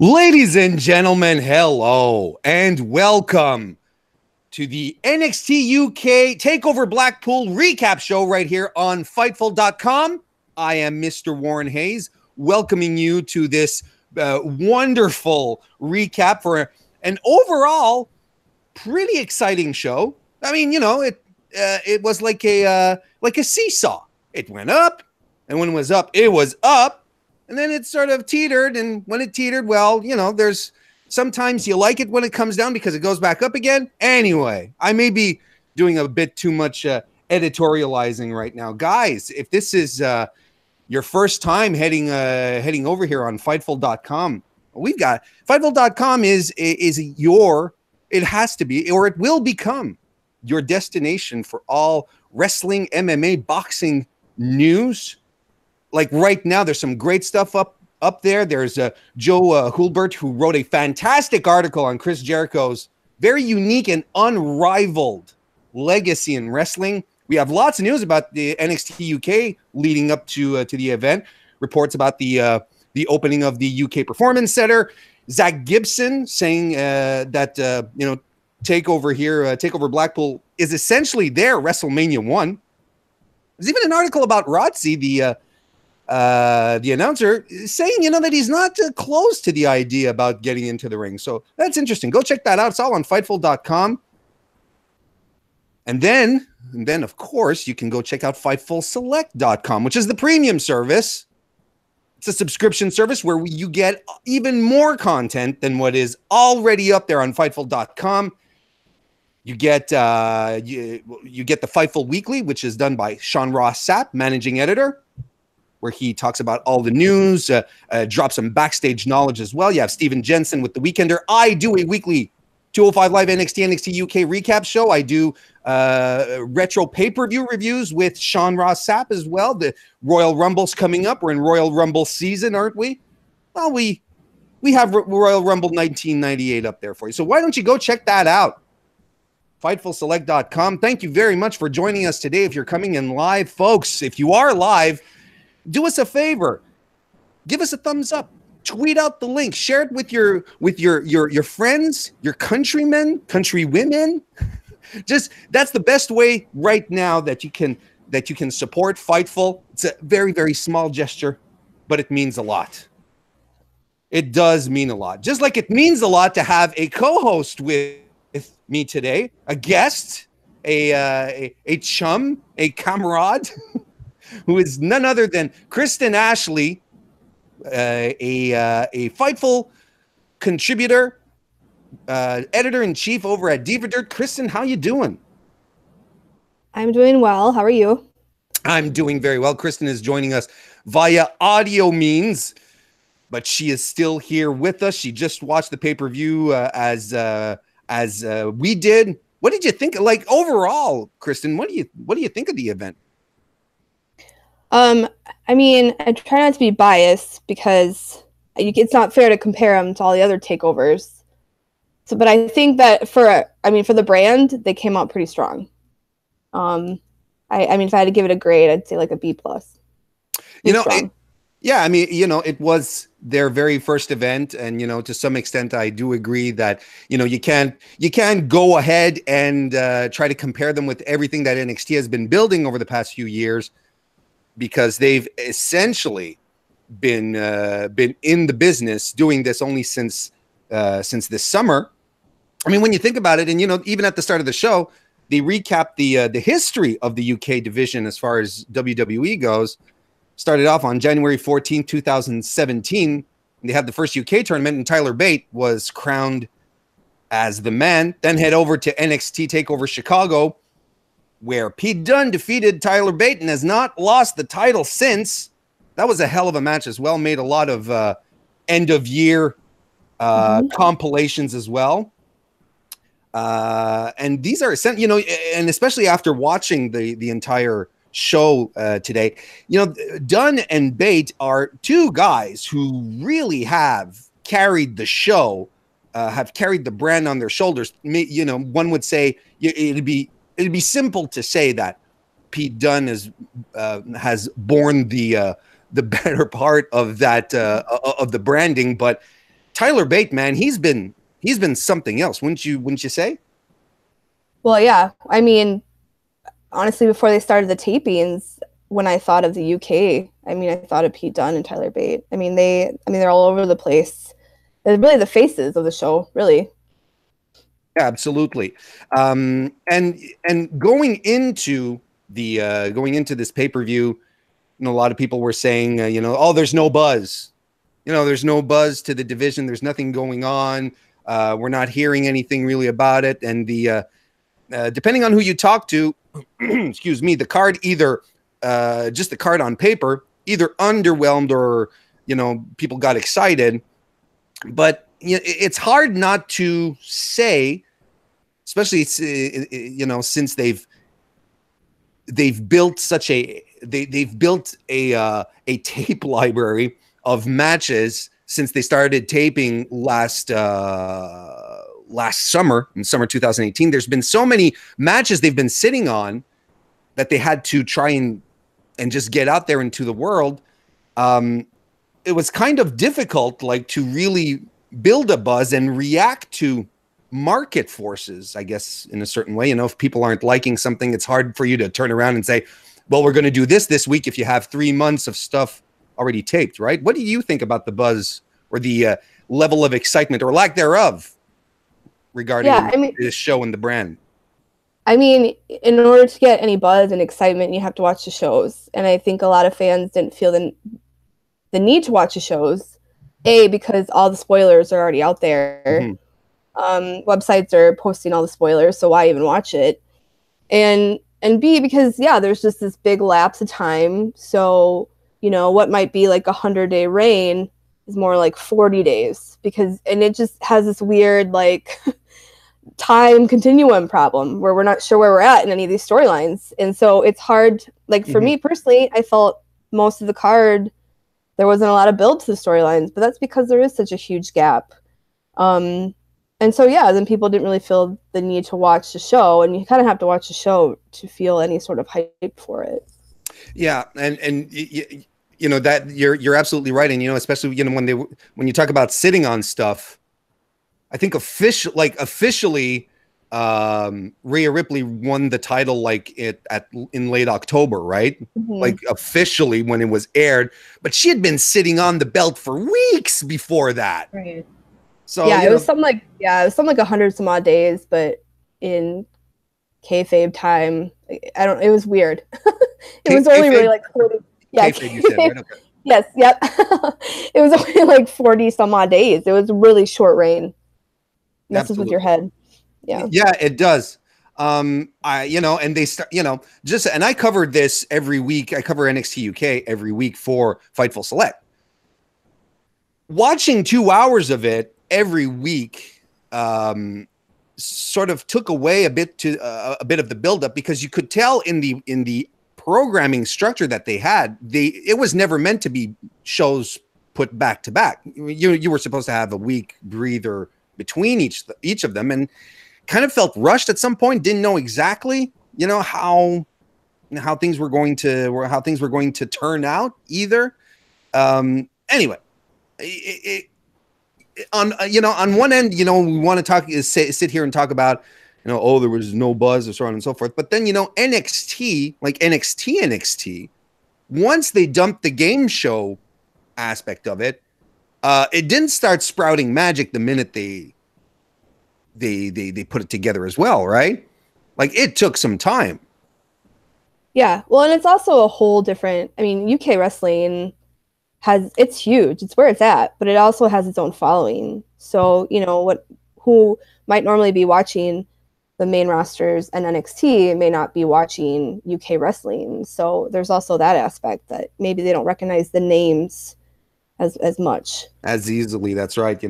Ladies and gentlemen, hello and welcome to the NXT UK Takeover Blackpool recap show right here on Fightful.com. I am Mr. Warren Hayes, welcoming you to this wonderful recap for an overall pretty exciting show. I mean, you know, it was like a seesaw. It went up, and when it was up, it was up. And then it sort of teetered, and when it teetered, well, you know, there's sometimes you like it when it comes down because it goes back up again. Anyway, I may be doing a bit too much editorializing right now. Guys, if this is your first time heading over here on Fightful.com, we've got Fightful.com is your, it has to be, or it will become your destination for all wrestling, MMA, boxing news. Like right now, there's some great stuff up there. There's Joe Hulbert, who wrote a fantastic article on Chris Jericho's very unique and unrivaled legacy in wrestling. We have lots of news about the NXT UK leading up to the event. Reports about the opening of the UK Performance Center. Zach Gibson saying that you know, Takeover Blackpool is essentially their WrestleMania 1. There's even an article about Rodsey, the announcer, saying, you know, that he's not close to the idea about getting into the ring. So that's interesting. Go check that out. It's all on Fightful.com. And then, of course, you can go check out FightfulSelect.com, which is the premium service. It's a subscription service where you get even more content than what is already up there on Fightful.com. You get you get the Fightful Weekly, which is done by Sean Ross Sapp, managing editor, where he talks about all the news, drops some backstage knowledge as well. You have Steven Jensen with The Weekender. I do a weekly 205 Live NXT UK recap show. I do retro pay-per-view reviews with Sean Ross Sapp as well. The Royal Rumble's coming up. We're in Royal Rumble season, aren't we? Well, we have Royal Rumble 1998 up there for you. So why don't you go check that out? FightfulSelect.com. Thank you very much for joining us today. If you're coming in live, folks, if you are live, do us a favor. Give us a thumbs up. Tweet out the link. Share it with your friends, your countrymen, countrywomen. Just that's the best way right now that you can support Fightful. It's a very, very small gesture, but it means a lot. It does mean a lot. Just like it means a lot to have a co-host with me today, a guest, a chum, a comrade. Who is none other than Kristen Ashley, a Fightful contributor, editor-in-chief over at Diva. Kristen, how you doing? I'm doing well. How are you? I'm doing very well. Kristen is joining us via audio means, but she is still here with us. She just watched the pay-per-view as we did. What did you think? Like overall, Kristen, what do you think of the event? I mean, I try not to be biased because it's not fair to compare them to all the other takeovers. So, but I think that for the brand, they came out pretty strong. I mean, if I had to give it a grade, I'd say like a B+. You know, yeah, I mean, you know, it was their very first event, and you know, to some extent, I do agree that you know you can't go ahead and try to compare them with everything that NXT has been building over the past few years, because they've essentially been in the business doing this only since this summer. I mean, when you think about it, and you know, even at the start of the show, they recapped the history of the UK division as far as WWE goes. Started off on January 14th, 2017. They had the first UK tournament, and Tyler Bate was crowned as the man. Then head over to NXT TakeOver Chicago, where Pete Dunne defeated Tyler Bate and has not lost the title since. That was a hell of a match as well. Made a lot of end-of-year compilations as well. And these are, you know, and especially after watching the entire show today, you know, Dunne and Bate are two guys who really have carried the show, have carried the brand on their shoulders. You know, one would say it'd be simple to say that Pete Dunne has borne the better part of that of the branding, but Tyler Bate, man, he's been something else, wouldn't you say? Well, yeah. I mean, honestly, before they started the tapings, when I thought of the UK, I mean, I thought of Pete Dunne and Tyler Bate. I mean, they're all over the place. They're really the faces of the show, really. Yeah, absolutely. And going into this pay-per-view, a lot of people were saying, oh, there's no buzz. There's no buzz to the division. There's nothing going on. We're not hearing anything really about it. And depending on who you talk to, excuse me, the card either just the card on paper either underwhelmed or people got excited. But it's hard not to say, especially since they've built such a tape library of matches since they started taping last summer, in summer 2018. There's been so many matches they've been sitting on that they had to try and just get out there into the world. It was kind of difficult, to really build a buzz and react to market forces, I guess, in a certain way. If people aren't liking something, it's hard for you to turn around and say, well, we're going to do this week if you have 3 months of stuff already taped, right? What do you think about the buzz or the level of excitement or lack thereof regarding this show and the brand? I mean, in order to get any buzz and excitement, you have to watch the shows. And I think a lot of fans didn't feel the need to watch the shows, because all the spoilers are already out there. Mm-hmm. Websites are posting all the spoilers, so why even watch it? And B, because, there's just this big lapse of time. So, what might be like 100-day reign is more like 40 days and it just has this weird, time continuum problem where we're not sure where we're at in any of these storylines. And so it's hard, for me personally, I felt most of the card, there wasn't a lot of build to the storylines, but that's because there is such a huge gap. And so, then people didn't really feel the need to watch the show, and you kind of have to watch the show to feel any sort of hype for it. Yeah. And that you're absolutely right. And, especially, when you talk about sitting on stuff, I think officially, Rhea Ripley won the title in late October, right? Mm-hmm. Officially when it was aired, but she had been sitting on the belt for weeks before that. Right. So it was something like 100 some odd days, but in kayfabe time, it was weird. It was only really 40. Yeah, kayfabe, you said, right? Okay. Yes, yep. It was only 40 some odd days. It was a really short reign. Messes with your head. Yeah, it does. And they start, and I covered this every week. I cover NXT UK every week for Fightful Select. Watching 2 hours of it every week sort of took away a bit of the buildup, because you could tell in the programming structure that they had, it was never meant to be shows put back to back. You were supposed to have a week breather between each of them, and kind of felt rushed at some point. Didn't know exactly, how things were going to turn out either. Anyway, on one end, we want to sit here and talk about, there was no buzz or so on and so forth. But then, NXT, NXT, once they dumped the game show aspect of it, it didn't start sprouting magic the minute they put it together as well, right? It took some time. Yeah, well, and it's also a whole different. I mean, UK wrestling it's huge. It's where it's at, but it also has its own following. So who might normally be watching the main rosters and NXT may not be watching UK wrestling. So there's also that aspect that maybe they don't recognize the names as much as easily. That's right.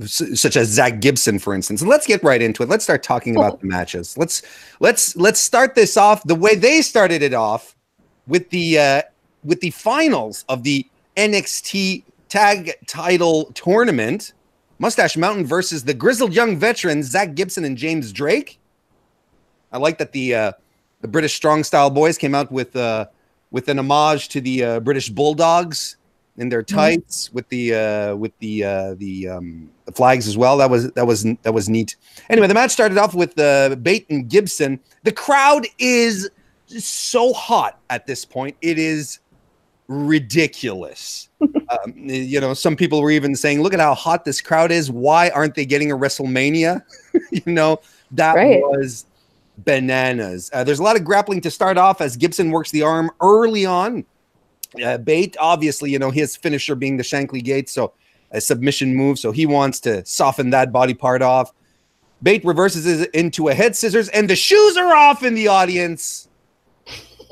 Such as Zach Gibson, for instance. And let's get right into it. Let's start talking about the matches. Let's start this off the way they started it off, with the finals of the NXT Tag Title Tournament. Mustache Mountain versus the grizzled young veterans Zach Gibson and James Drake. I like that the British Strong Style Boys came out with an homage to the British Bulldogs in their tights with the flags as well. That was neat. Anyway, the match started off with Bate and Gibson. The crowd is so hot at this point. It is ridiculous. You know, some people were even saying, look at how hot this crowd is. Why aren't they getting a WrestleMania? You know, that was bananas. There's a lot of grappling to start off as Gibson works the arm early on. Bate, obviously, you know, his finisher being the Shankly Gate, so a submission move, so he wants to soften that body part off. Bate reverses it into a head scissors, and the shoes are off in the audience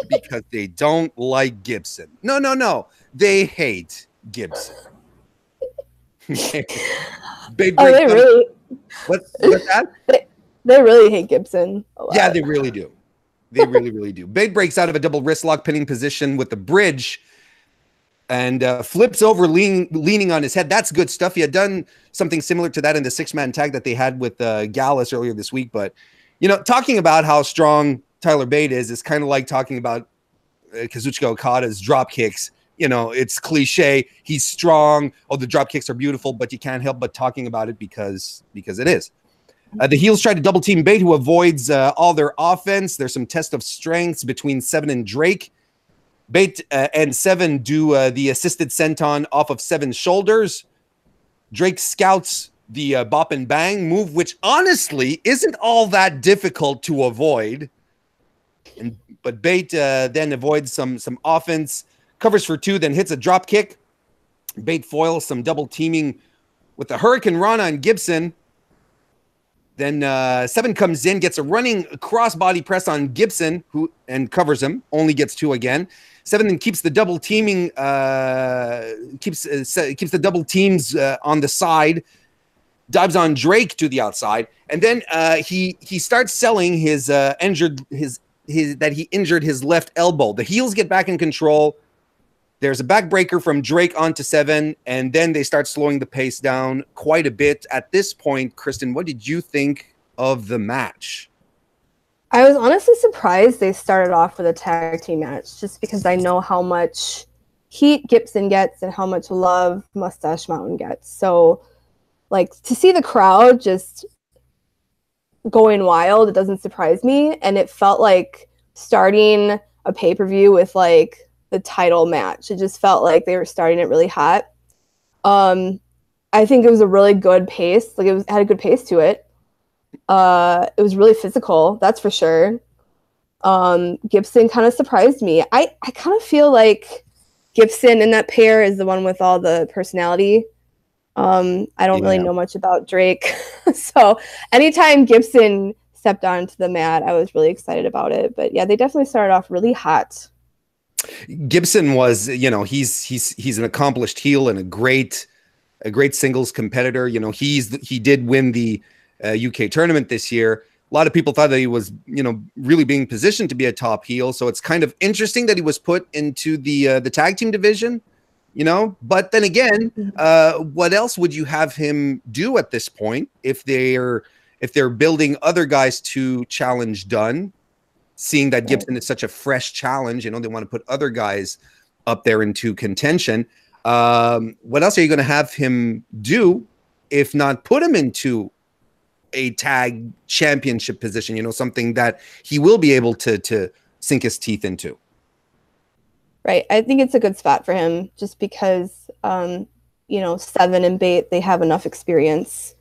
because they don't like Gibson. No. They hate Gibson. Bate they really... What's that? They really hate Gibson a lot. Yeah, they really do. They really do. Bate breaks out of a double wrist lock pinning position with the bridge and flips over, leaning on his head. That's good stuff. He had done something similar to that in the 6-man tag that they had with Gallus earlier this week. But, you know, talking about how strong Tyler Bate is kind of like talking about Kazuchika Okada's drop kicks. You know, it's cliche. He's strong. Oh, the drop kicks are beautiful, but you can't help but talking about it because it is. The heels try to double team Bate, who avoids all their offense. There's some test of strengths between Seven and Drake. Bate and Seven do the assisted senton off of Seven's shoulders. Drake scouts the bop and bang move, which honestly isn't all that difficult to avoid. But Bate then avoids some offense, covers for 2, then hits a drop kick. Bate foils some double teaming with the Hurricane Rana and Gibson. Then Seven comes in, gets a running crossbody press on Gibson, and covers him. Only gets 2 again. Seven then keeps the double teaming, keeps the double teams on the side. Dives on Drake to the outside, and then he starts selling his that he injured his left elbow. The heels get back in control. There's a backbreaker from Drake onto Seven, and then they start slowing the pace down quite a bit. At this point, Kristen, what did you think of the match? I was honestly surprised they started off with a tag team match, just because I know how much heat Gibson gets and how much love Mustache Mountain gets. So, like, to see the crowd just going wild, it doesn't surprise me. And it felt like starting a pay-per-view with, like, the title match. It just felt like they were starting it really hot. I think it was a really good pace. Like, had a good pace to it. It was really physical, that's for sure. Gibson kind of surprised me. I kind of feel like Gibson in that pair is the one with all the personality. I don't really know much about Drake. So anytime Gibson stepped onto the mat, I was really excited about it. But yeah, they definitely started off really hot. Gibson was, you know, he's an accomplished heel and a great singles competitor. You know, he did win the UK tournament this year. A lot of people thought that he was, you know, really being positioned to be a top heel. So it's kind of interesting that he was put into the tag team division, you know. But then again, what else would you have him do at this point if they're building other guys to challenge Dunn? Seeing that Gibson is such a fresh challenge, you know, they want to put other guys up there into contention. What else are you going to have him do if not put him into a tag championship position, you know, something that he will be able to sink his teeth into? Right. I think it's a good spot for him just because, you know, Seven and Bate, they have enough experience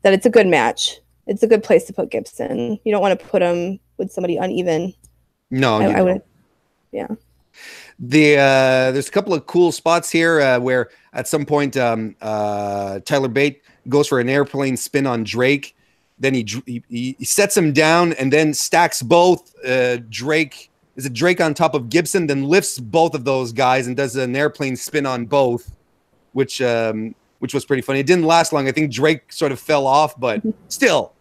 that it's a good match. It's a good place to put Gibson. You don't want to put him with somebody uneven. No, I would. Yeah. There's a couple of cool spots here where at some point Tyler Bate goes for an airplane spin on Drake. Then he sets him down and then stacks both Drake on top of Gibson, then lifts both of those guys and does an airplane spin on both, which was pretty funny. It didn't last long. I think Drake sort of fell off, but still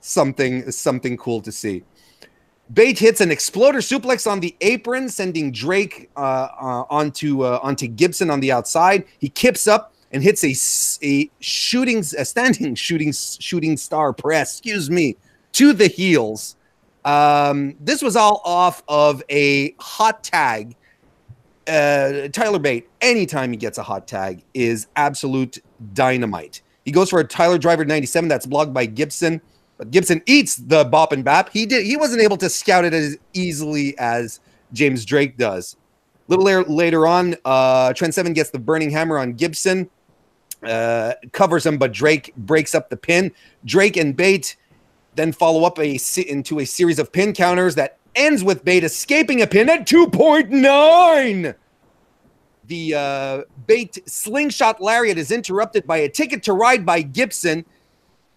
something cool to see. Bate hits an exploder suplex on the apron, sending Drake onto Gibson on the outside. He kips up and hits a standing shooting star press, to the heels. This was all off of a hot tag Tyler Bate, anytime he gets a hot tag, is absolute dynamite. He goes for a Tyler Driver 97 that's blocked by Gibson, but Gibson eats the bop and bap. He wasn't able to scout it as easily as James Drake does. A little later on, Trent Seven gets the burning hammer on Gibson, covers him, but Drake breaks up the pin. Drake and Bate then follow up into a series of pin counters that ends with Bate escaping a pin at 2.9. The Bate slingshot lariat is interrupted by a ticket to ride by Gibson.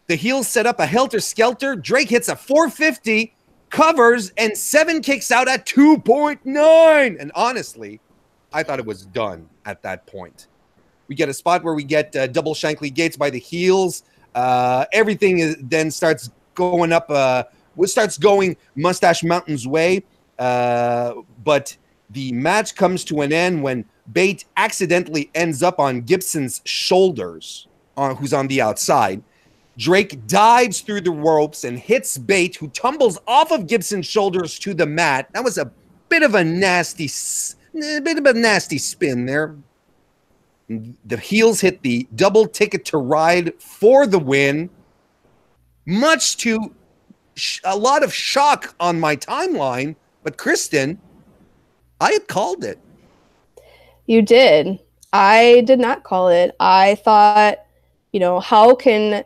The heels set up a helter-skelter. Drake hits a 450, covers, and Seven kicks out at 2.9. And honestly, I thought it was done at that point. We get a spot where we get double Shankly Gates by the heels. Everything then starts going up, starts going Mustache Mountain's way. But the match comes to an end when Bate accidentally ends up on Gibson's shoulders, who's on the outside. Drake dives through the ropes and hits Bate, who tumbles off of Gibson's shoulders to the mat. That was a bit of a nasty spin there. The heels hit the double ticket to ride for the win, much to a lot of shock on my timeline. But Kristen, I had called it. You did. I did not call it. I thought, how can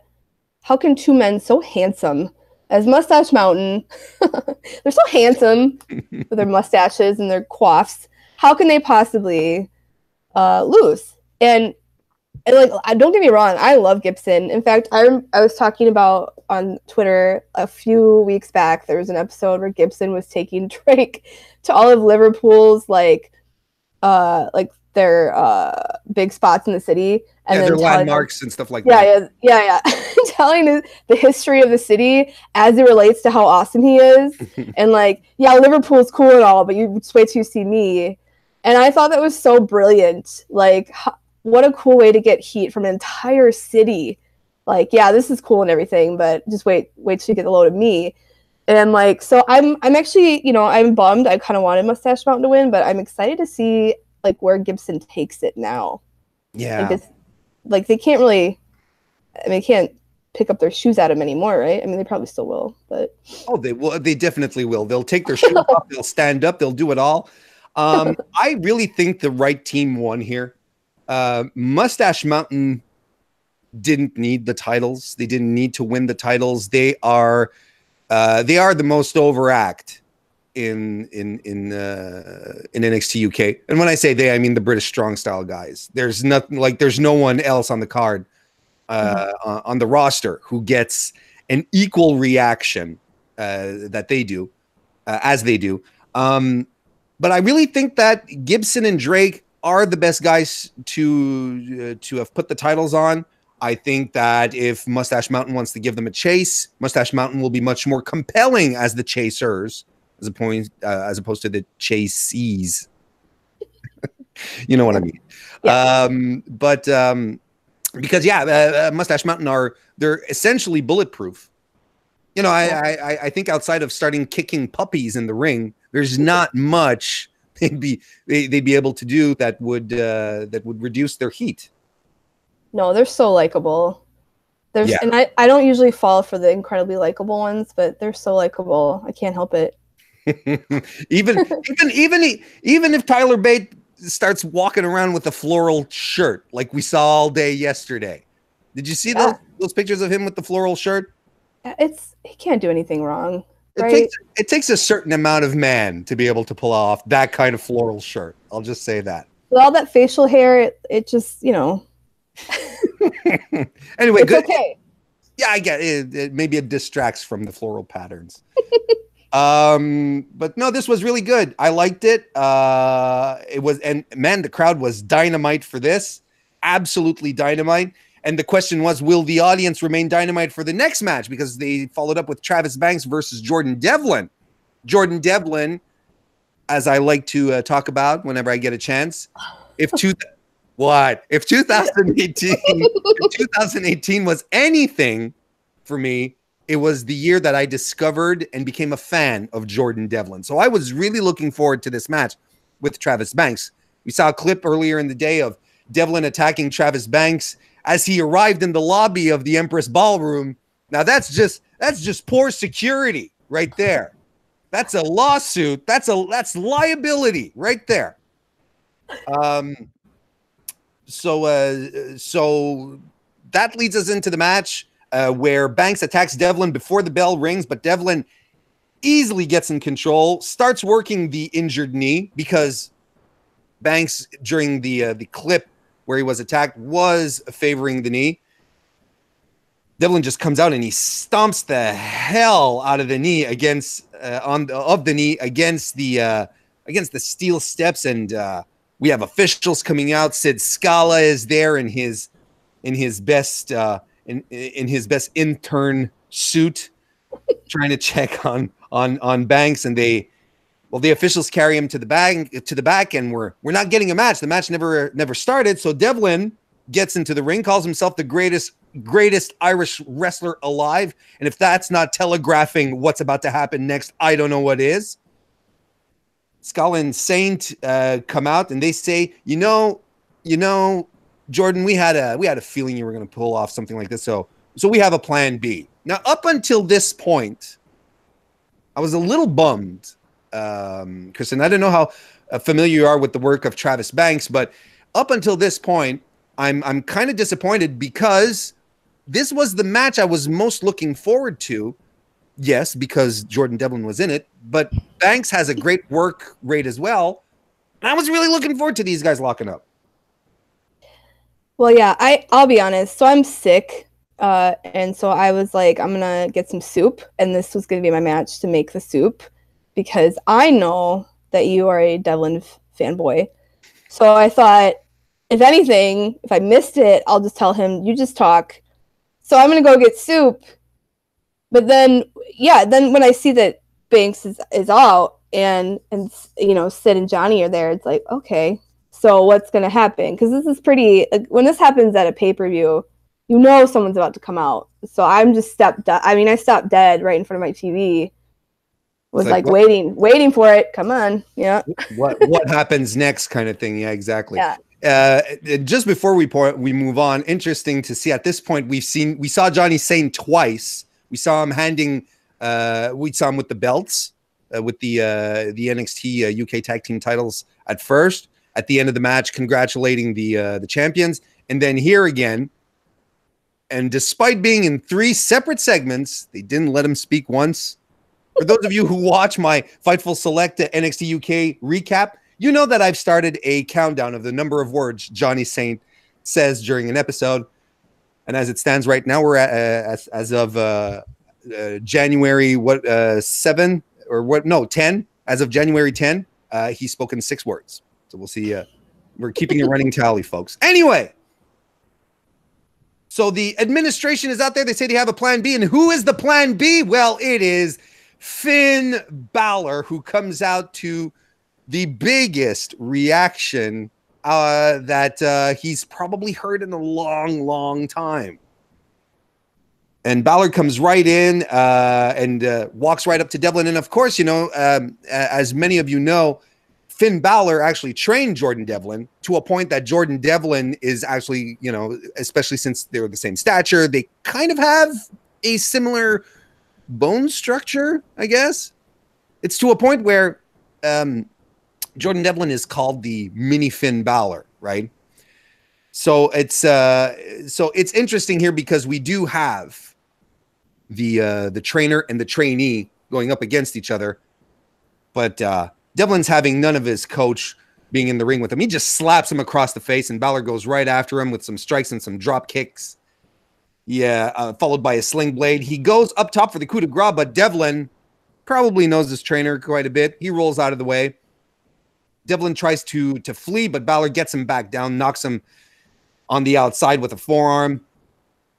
two men so handsome as Mustache Mountain, they're so handsome with their mustaches and their coiffs, how can they possibly lose? And like, don't get me wrong, I love Gibson. In fact, I was talking about on Twitter a few weeks back, there was an episode where Gibson was taking Drake to all of Liverpool's like their big spots in the city, and then their landmarks and stuff like that. Yeah. Telling the history of the city as it relates to how awesome he is, and like, Liverpool's cool and all, but you wait till you see me. And I thought that was so brilliant. Like, what a cool way to get heat from an entire city. Like, this is cool and everything, but just wait till you get a load of me. And like, so I'm actually, I'm bummed. I kind of wanted Mustache Mountain to win, but I'm excited to see like where Gibson takes it now. Yeah. Like they can't really, they can't pick up their shoes at him anymore, right? I mean, they probably still will, but. Oh, they will. They definitely will. They'll take their shoes off. They'll stand up. They'll do it all. I really think the right team won here. Mustache Mountain didn't need the titles. They didn't need to win the titles. They are the most overact in NXT UK. And when I say they, I mean the British strong style guys. There's no one else on the card on the roster who gets an equal reaction that they do as they do. But I really think that Gibson and Drake are the best guys to have put the titles on. I think that if Mustache Mountain wants to give them a chase, Mustache Mountain will be much more compelling as the chasers, as opposed to the chasees. You know what I mean? Yeah. Because Mustache Mountain they're essentially bulletproof. I think outside of starting kicking puppies in the ring, there's not much they'd be able to do that would reduce their heat. No, they're so likable. And I don't usually fall for the incredibly likable ones, but they're so likable. I can't help it. even if Tyler Bate starts walking around with a floral shirt like we saw all day yesterday. Did you see those pictures of him with the floral shirt? He can't do anything wrong. Right? It takes a certain amount of man to be able to pull off that kind of floral shirt. I'll just say that. With all that facial hair, it just, Anyway, it's good. Okay. Yeah, I get it. Maybe it distracts from the floral patterns. But no, this was really good. I liked it. The crowd was dynamite for this. Absolutely dynamite. And the question was, will the audience remain dynamite for the next match? Because they followed up with Travis Banks versus Jordan Devlin. Jordan Devlin, as I like to talk about whenever I get a chance, if 2018 was anything for me, it was the year that I discovered and became a fan of Jordan Devlin. So I was really looking forward to this match with Travis Banks. We saw a clip earlier in the day of Devlin attacking Travis Banks as he arrived in the lobby of the Empress Ballroom. Now that's just poor security right there. That's a lawsuit. That's liability right there. So that leads us into the match where Banks attacks Devlin before the bell rings, but Devlin easily gets in control, starts working the injured knee because Banks, during the clip where he was attacked, was favoring the knee. Devlin just comes out and he stomps the hell out of the knee against the steel steps, and we have officials coming out. Sid Scala is there in his best intern suit, trying to check on Banks, and the officials carry him to the back, and we're not getting a match. The match never started. So Devlin gets into the ring, calls himself the greatest Irish wrestler alive, and if that's not telegraphing what's about to happen next, I don't know what is. Scala and Saint come out and they say, you know, Jordan, we had a feeling you were going to pull off something like this, so we have a plan B. Now, up until this point, I was a little bummed, Kristen. I don't know how familiar you are with the work of Travis Banks, but up until this point, I'm kind of disappointed because this was the match I was most looking forward to. Yes, because Jordan Devlin was in it, but Banks has a great work rate as well. And I was really looking forward to these guys locking up. Well, yeah, I'll be honest. So I'm sick, and so I was like, I'm gonna get some soup, and this was gonna be my match to make the soup because I know that you are a Devlin fanboy. So I thought, if anything, if I missed it, I'll just tell him, you just talk. So I'm gonna go get soup. But then when I see that Banks is out and Sid and Johnny are there, it's like, okay, so what's going to happen? Because this is pretty, when this happens at a pay-per-view, someone's about to come out. So I'm just I stopped dead right in front of my TV. Was like waiting for it. Come on. Yeah. What happens next kind of thing. Yeah, exactly. Yeah. Just before we move on, interesting to see at this point, we saw Johnny Saint twice. We saw him with the belts, with the NXT UK Tag Team titles at first. At the end of the match, congratulating the champions, and then here again. And despite being in 3 separate segments, they didn't let him speak once. For those of you who watch my Fightful Select NXT UK recap, you know that I've started a countdown of the number of words Johnny Saint says during an episode. And as it stands right now, we're at as of January 7 or what? No, 10. As of January 10, he's spoken 6 words. So we'll see. We're keeping a running tally, folks. Anyway, so the administration is out there. They say they have a plan B, and who is the plan B? Well, it is Finn Balor, who comes out to the biggest reaction that he's probably heard in a long time. And Balor comes right in and walks right up to Devlin. And of course, as many of you know, Finn Balor actually trained Jordan Devlin to a point that Jordan Devlin is actually, especially since they're the same stature, they kind of have a similar bone structure, I guess. It's to a point where Jordan Devlin is called the mini Finn Balor, right? So it's interesting here because we do have the trainer and the trainee going up against each other, but Devlin's having none of his coach being in the ring with him. He just slaps him across the face, and Balor goes right after him with some strikes and some drop kicks. Yeah, followed by a sling blade. He goes up top for the coup de grace, but Devlin probably knows his trainer quite a bit. He rolls out of the way. Devlin tries to flee, but Balor gets him back down, knocks him on the outside with a forearm.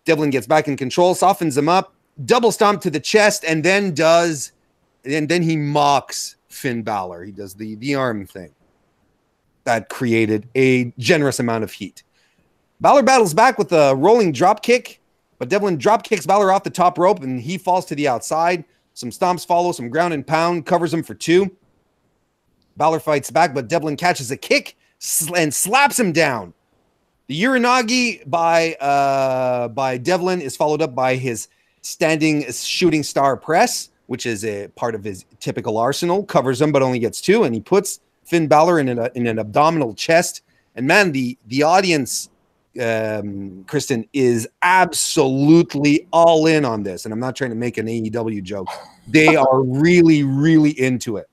Devlin gets back in control, softens him up, double stomp to the chest, and then he mocks Finn Balor. He does the arm thing. That created a generous amount of heat. Balor battles back with a rolling drop kick, but Devlin drop kicks Balor off the top rope, and he falls to the outside. Some stomps follow, some ground and pound, covers him for 2. Balor fights back, but Devlin catches a kick and slaps him down. The Uranagi by Devlin is followed up by his standing shooting star press, which is a part of his typical arsenal. Covers him, but only gets 2, and he puts Finn Balor in an abdominal chest. And man, the audience, Kristen, is absolutely all in on this. And I'm not trying to make an AEW joke. They are really, really into it.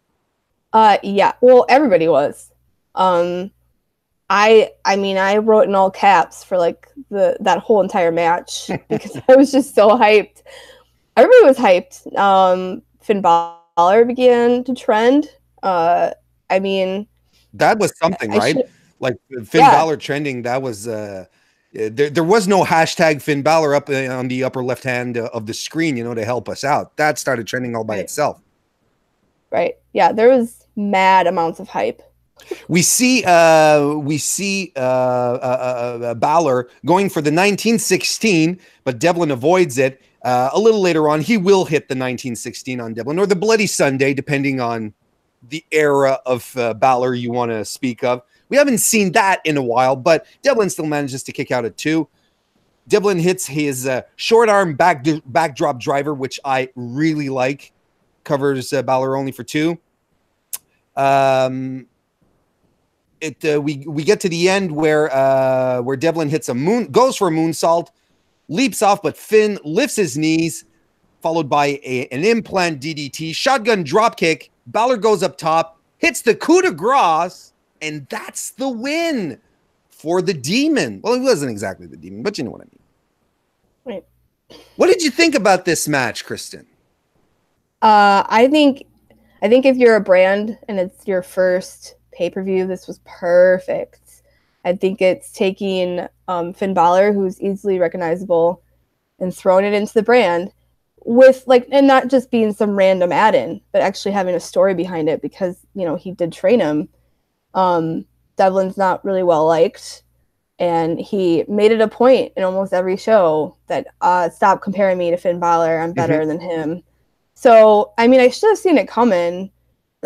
Yeah. Well, everybody was. I mean, I wrote in all caps for like that whole entire match because I was just so hyped. Everybody was hyped. Finn Balor began to trend. I mean, that was something, right? Like Finn Balor trending. That was there was no hashtag Finn Balor up on the upper left hand of the screen, to help us out. That started trending all by itself. Right. Yeah, there was mad amounts of hype. We see Balor going for the 1916, but Devlin avoids it. A little later on, he will hit the 1916 on Devlin, or the Bloody Sunday, depending on the era of Balor you want to speak of. We haven't seen that in a while, but Devlin still manages to kick out at 2. Devlin hits his short arm backdrop driver, which I really like. Covers Balor only for 2. We get to the end where Devlin hits goes for a moonsault, leaps off, but Finn lifts his knees, followed by an implant DDT, shotgun dropkick. Balor goes up top, hits the coup de grace, and that's the win for the Demon. Well, he wasn't exactly the Demon, but you know what I mean. Right. What did you think about this match, Kristen? I think if you're a brand and it's your first pay-per-view, this was perfect. I think it's taking Finn Balor, who's easily recognizable, and throwing it into the brand with and not just being some random add-in, but actually having a story behind it because, he did train him. Devlin's not really well liked, and he made it a point in almost every show that stop comparing me to Finn Balor. I'm better than him. So, I mean, I should have seen it coming,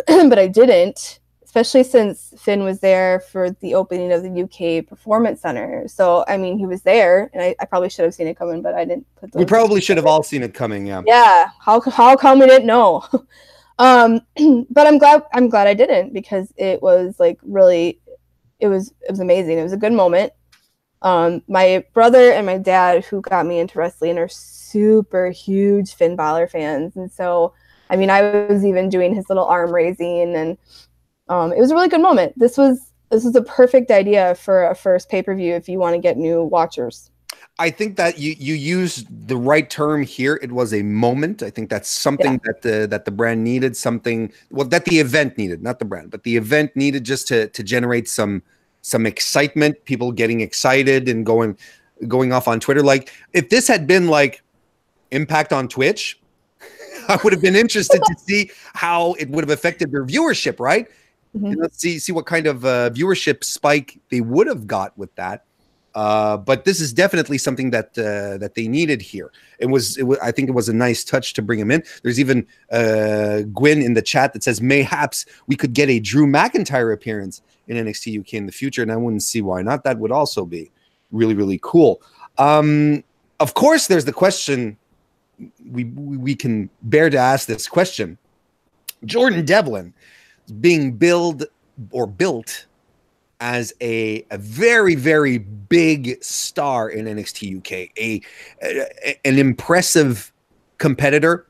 but I didn't, especially since Finn was there for the opening of the UK Performance Center. So, I mean, he was there, and I probably should have seen it coming, but I didn't put those. We probably should have all seen it coming, yeah. Yeah, how come we didn't know? But I'm glad I didn't, because it was really, it was amazing. It was a good moment. My brother and my dad, who got me into wrestling, are super huge Finn Balor fans, and so I mean, I was even doing his little arm raising, and it was a really good moment. This was a perfect idea for a first pay-per-view if you want to get new watchers. I think that you used the right term here. It was a moment. I think that's something that the brand needed, that the event needed, not the brand, but the event needed, just to generate some excitement, people getting excited and going off on Twitter. Like, if this had been like Impact on Twitch, I would have been interested to see how it would have affected their viewership, right? Let's see what kind of viewership spike they would have got with that. But this is definitely something that they needed here. It was I think it was a nice touch to bring him in. There's even Gwyn in the chat that says mayhaps we could get a Drew McIntyre appearance in NXT UK in the future, and I wouldn't see why not. That would also be really, really cool. Of course, there's the question. We can bear to ask this question. Jordan Devlin is being built as a very, very big star in NXT UK, an impressive competitor.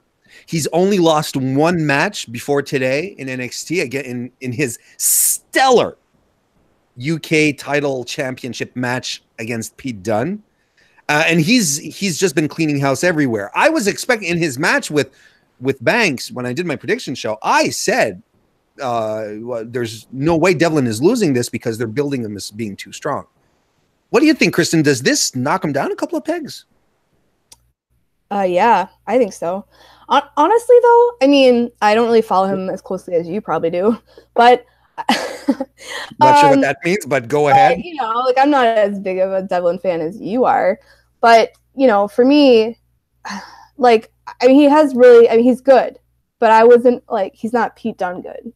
He's only lost 1 match before today in NXT, again in his stellar UK title championship match against Pete Dunne. And he's just been cleaning house everywhere. I was expecting in his match with Banks, when I did my prediction show, I said there's no way Devlin is losing this because they're building him as being too strong. What do you think, Kristen? Does this knock him down a couple of pegs? Yeah, I think so. Honestly, though, I mean, I don't really follow him as closely as you probably do, but not sure what that means, but go ahead. I'm not as big of a Devlin fan as you are, but for me, he has really, he's good, but I wasn't he's not Pete Dunne good,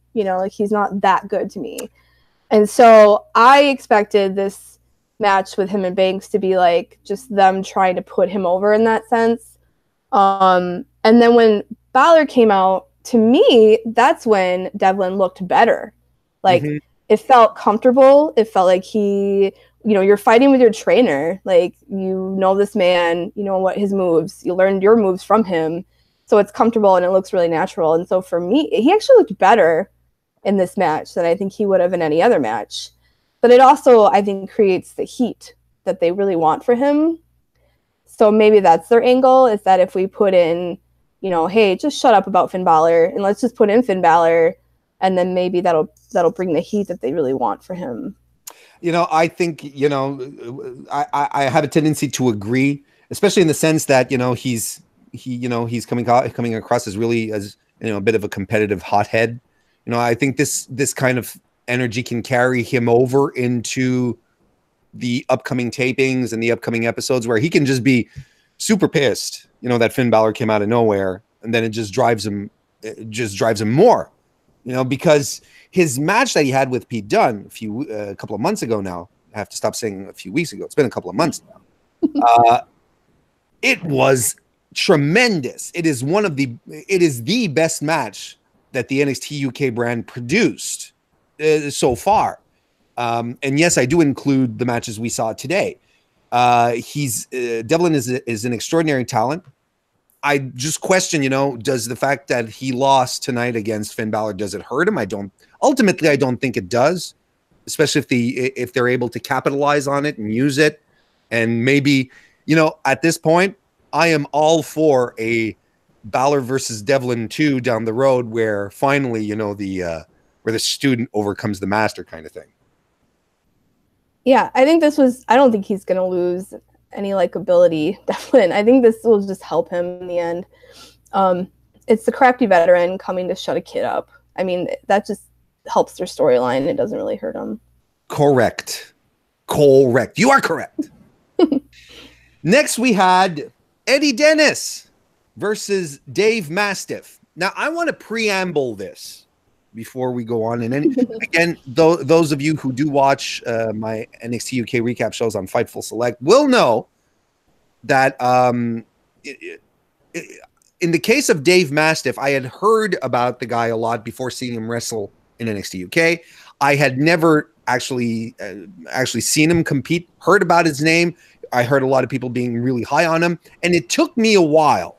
he's not that good to me. And so I expected this match with him and Banks to be like just them trying to put him over in that sense. And then when Balor came out, to me, that's when Devlin looked better. Like, it felt comfortable. It felt like you're fighting with your trainer. Like, you know this man, you know what his moves. You learned your moves from him. So it's comfortable and it looks really natural. And so for me, he actually looked better in this match than I think he would have in any other match. But it also, I think, creates the heat that they really want for him. So maybe that's their angle, is that if we put in, hey, just shut up about Finn Balor and let's just put in Finn Balor, and then maybe that'll bring the heat that they really want for him. I think, I have a tendency to agree, especially in the sense that, he's coming across as really as, a bit of a competitive hothead. I think this kind of energy can carry him over into the upcoming tapings and the upcoming episodes where he can just be super pissed, that Finn Balor came out of nowhere, and then it just drives him more, because his match that he had with Pete Dunne a couple of months ago now, I have to stop saying a few weeks ago. It's been a couple of months now. It was tremendous. It is the best match that the NXT UK brand produced so far. And yes, I do include the matches we saw today. Devlin is an extraordinary talent. I just question, does the fact that he lost tonight against Finn Balor, does it hurt him? I don't think it does, especially if they're able to capitalize on it and use it. And maybe, at this point, I am all for a Balor versus Devlin 2 down the road, where finally, where the student overcomes the master kind of thing. Yeah, I don't think he's going to lose any likability, Devlin. I think this will just help him in the end. It's the crafty veteran coming to shut a kid up. I mean, that just helps their storyline. It doesn't really hurt them. Correct. You are correct. Next, we had Eddie Dennis versus Dave Mastiff. Now, I want to preamble this before we go on. And then, again, those of you who do watch my NXT UK recap shows on Fightful Select will know that in the case of Dave Mastiff, I had heard about the guy a lot before seeing him wrestle in NXT UK. I had never actually seen him compete, heard about his name. I heard a lot of people being really high on him. And it took me a while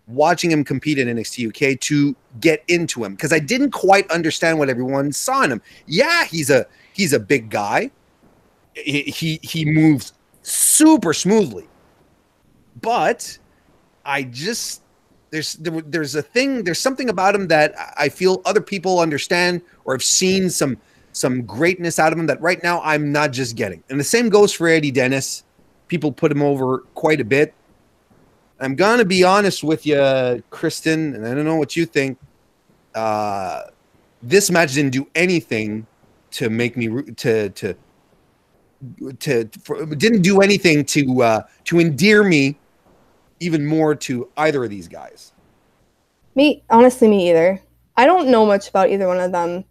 watching him compete in NXT UK to get into him, because I didn't quite understand what everyone saw in him. Yeah, he's a big guy. He moves super smoothly, but there's something about him that I feel other people understand or have seen some greatness out of him that right now I'm not just getting. And the same goes for Eddie Dennis. People put him over quite a bit. I'm going to be honest with you, Kristen, and I don't know what you think. This match didn't do anything to make me didn't do anything to endear me even more to either of these guys. Honestly, me either. I don't know much about either one of them.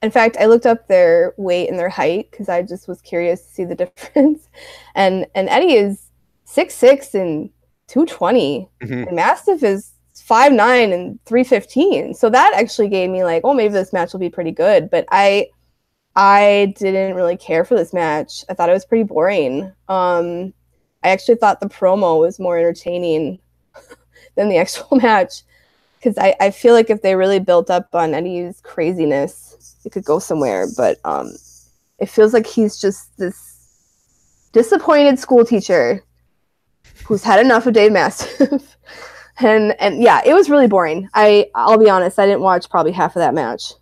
In fact, I looked up their weight and their height because I just was curious to see the difference. And Eddie is 6'6" and 220, and Mastiff is 5'9" and 315. So that actually gave me like, oh, maybe this match will be pretty good. But I didn't really care for this match. I thought it was pretty boring. I actually thought the promo was more entertaining than the actual match, because I feel like if they really built up on Eddie's craziness, it could go somewhere. But it feels like he's just this disappointed school teacher who's had enough of Dave Mastiff. and yeah, it was really boring. I'll be honest, I didn't watch probably half of that match.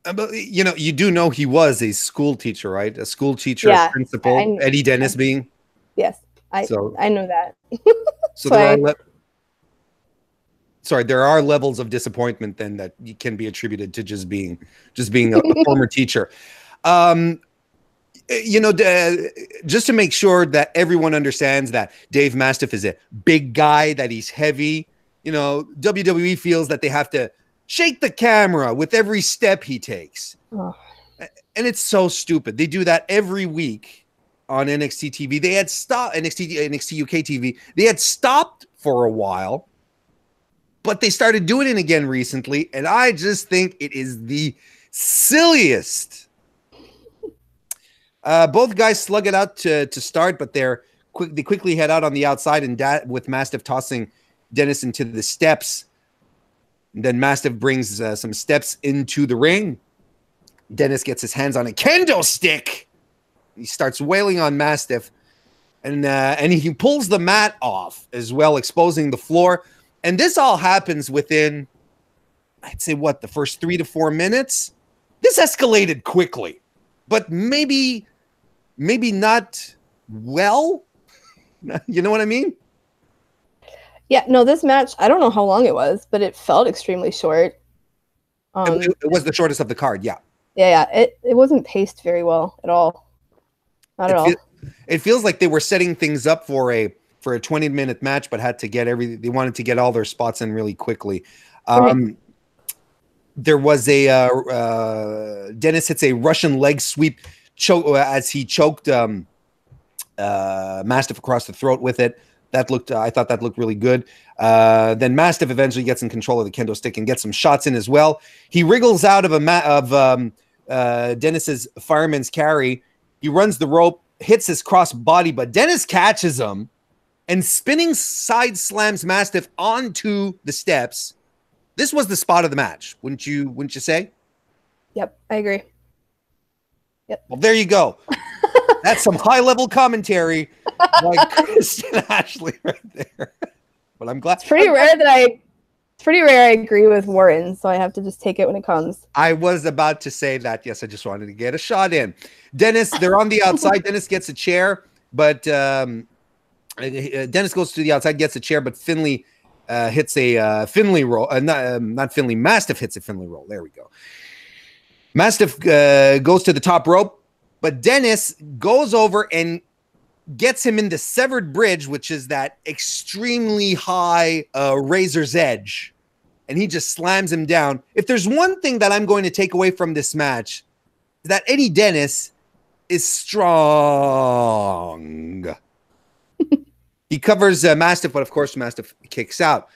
But you do know he was a school teacher, right? A school teacher, yeah, principal, Eddie Dennis being. Yes, I know that. So there are levels of disappointment then that can be attributed to just being a former teacher. Just to make sure that everyone understands that Dave Mastiff is a big guy, that he's heavy. WWE feels that they have to shake the camera with every step he takes. Oh. And it's so stupid. They do that every week on NXT TV. They had stopped NXT UK TV. They had stopped for a while, but they started doing it again recently. And I just think it is the silliest. Both guys slug it out to start, but they quickly head out on the outside, and with Mastiff tossing Dennis into the steps. And then Mastiff brings some steps into the ring. Dennis gets his hands on a kendo stick. He starts wailing on Mastiff, and he pulls the mat off as well, exposing the floor. And this all happens within, I'd say, the first 3 to 4 minutes. This escalated quickly, but maybe not well. You know what I mean? Yeah, no, this match, I don't know how long it was, but it felt extremely short. It was the shortest of the card, yeah. Yeah, it wasn't paced very well at all. Not at all. It feels like they were setting things up for a 20-minute match, but had to get they wanted to get all their spots in really quickly. Right. There was Dennis hits a Russian leg sweep as he choked Mastiff across the throat with it. I thought that looked really good. Then Mastiff eventually gets in control of the kendo stick and gets some shots in as well. He wriggles out of Dennis's fireman's carry. He runs the rope, hits his cross body, but Dennis catches him and spinning side slams Mastiff onto the steps. This was the spot of the match, wouldn't you say? Yep, I agree. Yep. Well, there you go. That's some high-level commentary by Kristen Ashley right there. But I'm glad. It's pretty rare I agree with Warren, so I have to just take it when it comes. I was about to say that. Yes, I just wanted to get a shot in. Dennis, they're on the outside. Dennis gets a chair, but Dennis goes to the outside, gets a chair, but Finley hits a Finley roll. Not Finley. Mastiff hits a Finley roll. There we go. Mastiff goes to the top rope, but Dennis goes over and gets him in the severed bridge, which is that extremely high razor's edge, and he just slams him down. If there's one thing that I'm going to take away from this match, is that Eddie Dennis is strong. He covers Mastiff, but of course Mastiff kicks out.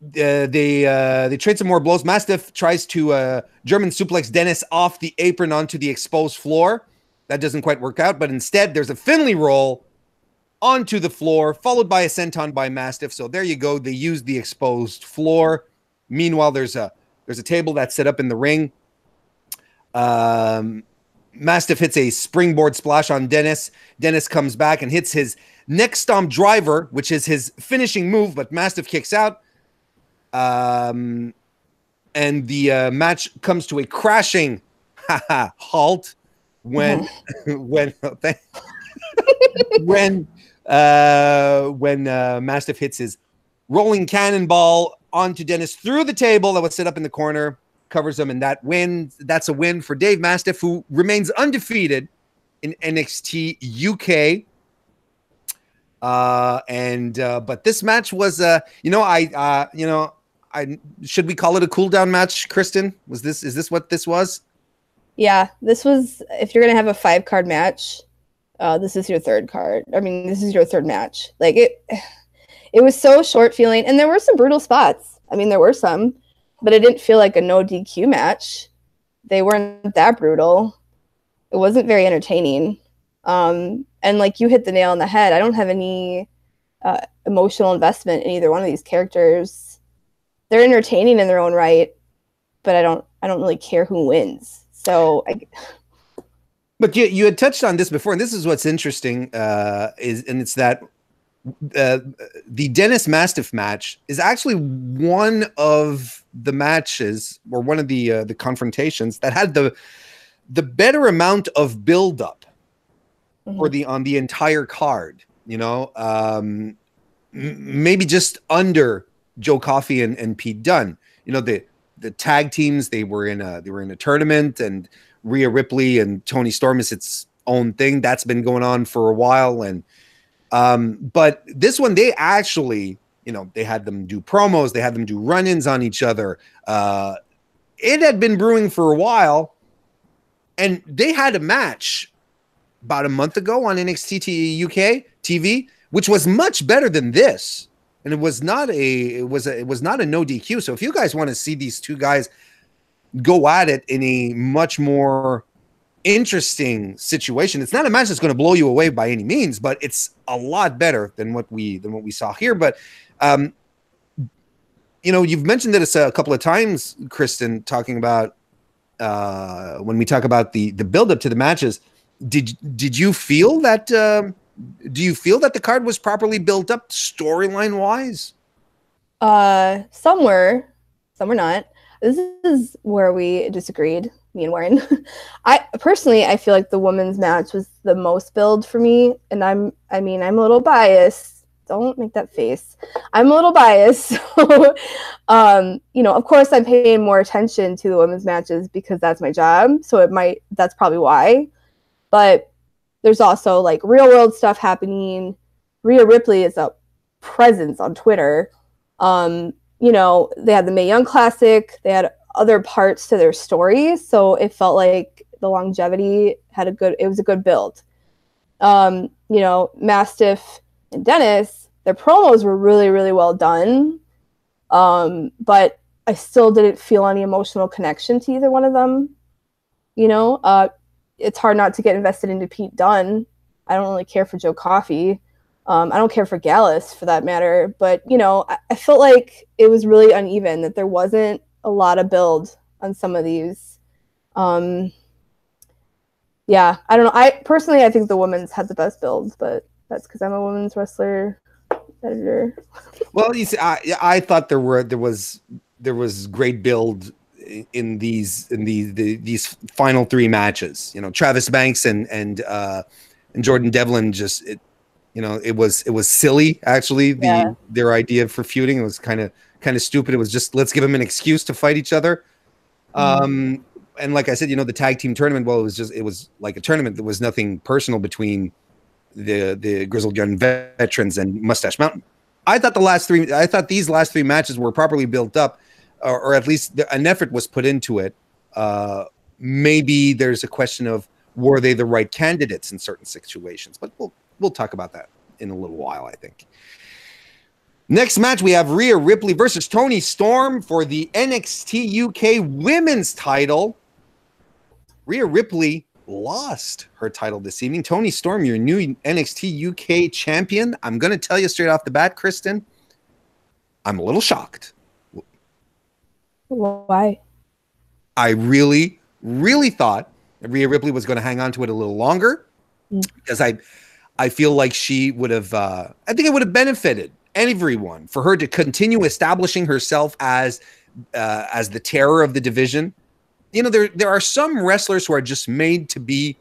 They trade some more blows. Mastiff tries to German suplex Dennis off the apron onto the exposed floor. That doesn't quite work out, but instead there's a Finley roll onto the floor, followed by a senton by Mastiff. So there you go. They use the exposed floor. Meanwhile, there's a table that's set up in the ring. Mastiff hits a springboard splash on Dennis. Dennis comes back and hits his neck stomp driver, which is his finishing move, but Mastiff kicks out. And the match comes to a crashing halt when Mastiff hits his rolling cannonball onto Dennis through the table that was set up in the corner, covers him, and that's a win for Dave Mastiff, who remains undefeated in NXT UK. But this match was should we call it a cool down match, Kristen? Is this what this was? Yeah, this was, if you're gonna have a 5-card match, this is your third card. I mean, this is your third match. Like it was so short feeling, and there were some brutal spots. I mean, there were some, but it didn't feel like a no DQ match. They weren't that brutal. It wasn't very entertaining. And like you hit the nail on the head. I don't have any emotional investment in either one of these characters. They're entertaining in their own right, but I don't really care who wins. But you had touched on this before, and this is what's interesting, it's that the Dennis Mastiff match is actually one of the matches, or one of the confrontations that had the better amount of buildup on the entire card. Maybe just under Joe Coffey and Pete Dunne. The tag teams, they were in a tournament, and Rhea Ripley and Toni Storm is its own thing that's been going on for a while. And but this one, they actually you know, they had them do promos, they had them do run-ins on each other. It had been brewing for a while, and they had a match about a month ago on NXT UK TV, which was much better than this. And it was not a no DQ. So if you guys want to see these two guys go at it in a much more interesting situation, it's not a match that's going to blow you away by any means, but it's a lot better than what we saw here. But you know, you've mentioned this a couple of times, Kristen, talking about when we talk about the build-up to the matches. Did you feel that? Do you feel that the card was properly built up storyline wise? Some were not. This is where we disagreed, me and Warren. I feel like the women's match was the most build for me, and I'm a little biased. Don't make that face. I'm a little biased. So, you know, of course I'm paying more attention to the women's matches because that's my job. So that's probably why. But there's also like real world stuff happening. Rhea Ripley is a presence on Twitter. You know, they had the Mae Young Classic. They had other parts to their story. So it felt like the longevity it was a good build. You know, Mastiff and Dennis, their promos were really, really well done. But I still didn't feel any emotional connection to either one of them. You know, it's hard not to get invested into Pete Dunne. I don't really care for Joe Coffey. I don't care for Gallus for that matter. But, you know, I felt like it was really uneven, that there wasn't a lot of build on some of these. Yeah, I don't know. I think the women's had the best builds, but that's because I'm a women's wrestler editor. Well, you see, I thought there was great build in these final three matches. You know, Travis Banks and Jordan Devlin it was silly actually. Their idea for feuding, it was kind of stupid. It was just, let's give them an excuse to fight each other. And like I said, you know, the tag team tournament, well, it was like a tournament. There was nothing personal between the Grizzled Young Veterans and Mustache Mountain. I thought these last three matches were properly built up, or at least an effort was put into it. Maybe there's a question of, were they the right candidates in certain situations? But we'll talk about that in a little while, I think. Next match, we have Rhea Ripley versus Toni Storm for the NXT UK Women's title. Rhea Ripley lost her title this evening. Toni Storm, your new NXT UK champion. I'm going to tell you straight off the bat, Kristen, I'm a little shocked. Why? I really, really thought that Rhea Ripley was going to hang on to it a little longer, because I feel like she would have, I think it would have benefited everyone for her to continue establishing herself as the terror of the division. You know, there are some wrestlers who are just made to be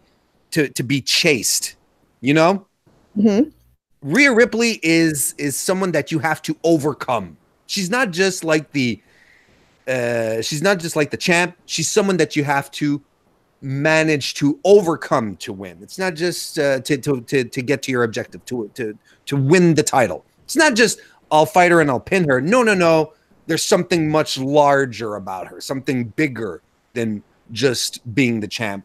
chased, you know? Mm-hmm. Rhea Ripley is someone that you have to overcome. She's not just like the champ. She's someone that you have to manage to overcome to win. It's not just to get to your objective, to win the title. It's not just, I'll fight her and I'll pin her. No. There's something much larger about her, something bigger than just being the champ.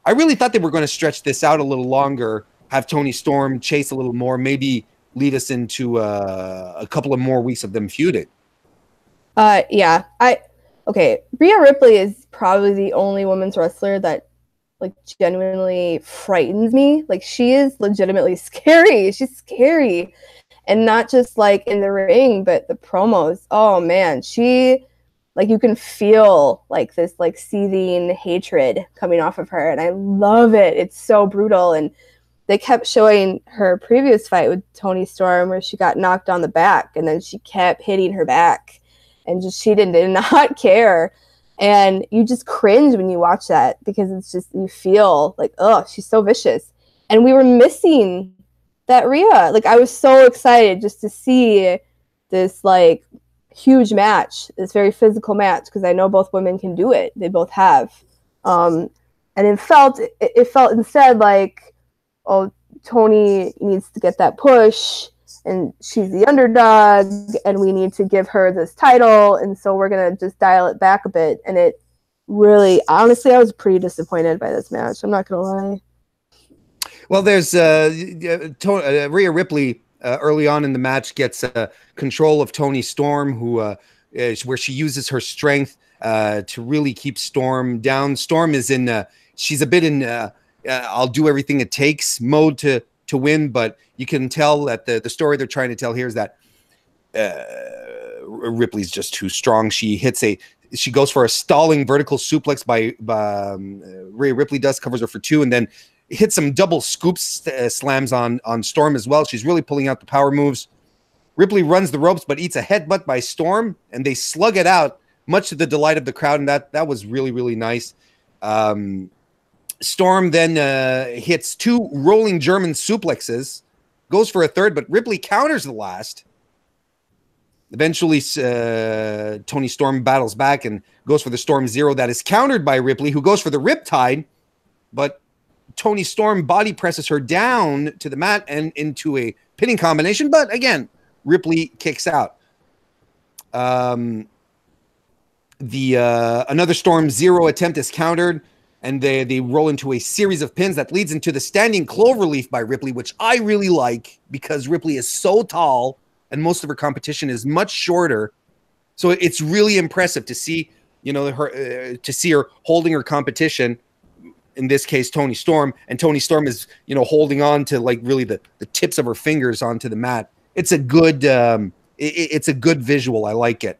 I really thought they were going to stretch this out a little longer, have Toni Storm chase a little more, maybe lead us into a couple of more weeks of them feuding. Yeah. Okay, Rhea Ripley is probably the only women's wrestler that like genuinely frightens me. Like, she is legitimately scary. She's scary. And not just like in the ring, but the promos. Oh man, she, like, you can feel like this like seething hatred coming off of her, and I love it. It's so brutal. And they kept showing her previous fight with Toni Storm where she got knocked on the back, and then she kept hitting her back, and she did not care. And you just cringe when you watch that, because it's just, you feel like, oh, she's so vicious. And we were missing that Rhea. Like, I was so excited just to see this like huge match, this very physical match, because I know both women can do it. They both have. And it felt instead like, oh, Toni needs to get that push, and she's the underdog, and we need to give her this title, and so we're gonna just dial it back a bit. And it really, honestly, I was pretty disappointed by this match. I'm not gonna lie. Well, there's Rhea Ripley early on in the match gets control of Toni Storm, who where she uses her strength to really keep Storm down. Storm is in she's a bit in I'll do everything it takes mode to win, but you can tell that the story they're trying to tell here is that Ripley's just too strong. She goes for a stalling vertical suplex by Rhea Ripley covers her for 2, and then hits some double scoops slams on Storm as well. She's really pulling out the power moves. Ripley runs the ropes but eats a headbutt by Storm, and they slug it out, much to the delight of the crowd, and that was really, really nice. Storm then hits 2 rolling German suplexes, goes for a third, but Ripley counters the last. Eventually, Toni Storm battles back and goes for the Storm Zero that is countered by Ripley, who goes for the Riptide, but Toni Storm body presses her down to the mat and into a pinning combination. But again, Ripley kicks out. Another Storm Zero attempt is countered, and they roll into a series of pins that leads into the standing cloverleaf by Ripley, which I really like because Ripley is so tall and most of her competition is much shorter. So it's really impressive to see, her holding her competition. In this case, Toni Storm, and Toni Storm is, holding on to like really the tips of her fingers onto the mat. It's a good, it's a good visual. I like it.